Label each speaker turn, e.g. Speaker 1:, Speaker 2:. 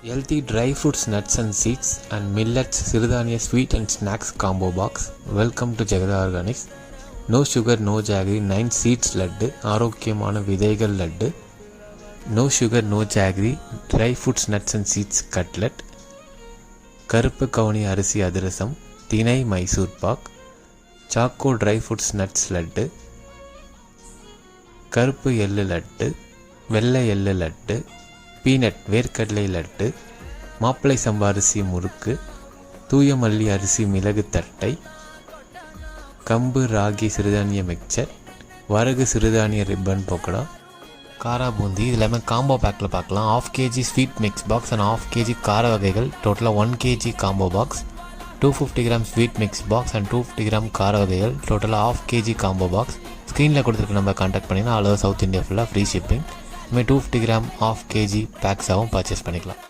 Speaker 1: Healthy dry fruits, nuts and seeds and millets சிறுதானிய sweet and snacks combo box. Welcome to Jagada Organics. No sugar, no jaggery, 9 seeds laddu, ஆரோக்கியமான விதைகள் laddu. No sugar, no jaggery, dry fruits, nuts and seeds cutlet. கருப்பு கவுனி அரிசி அதிரசம், திணை Mysore pak, choco dry fruits nuts laddu, கருப்பு எள்ளு லட்டு, வெள்ளை எள்ளு லட்டு, பீனட் வேர்க்கடலை லட்டு, மாப்பிளை சம்பா அரிசி முறுக்கு, தூய மல்லி அரிசி மிளகு தட்டை, கம்பு ராகி சிறுதானிய மிக்சர், வரகு சிறுதானிய ரிப்பன் பக்கோடா, காரா பூந்தி. இது எல்லாமே காம்போ பேக்கில் பார்க்கலாம். 1/2 kg sweet mix box and 1/2 kg கார வகைகள், டோட்டலாக 1 kg combo box, 250 gram sweet mix box and 250 gram கார வகைகள், டோட்டலாக 1/2 kg காம்போ பாக்ஸ். ஸ்க்ரீனில் கொடுத்துருக்க நம்ம கான்டாக்ட் பண்ணிங்கன்னா ஆல் ஓவர் சவுத் இந்தியா ஃபுல்லாக ஃப்ரீ ஷிப்பிங். இதுமாதிரி 250 கிராம் 1/2 kg பேக்ஸாகவும் பர்ச்சேஸ் பண்ணிக்கலாம்.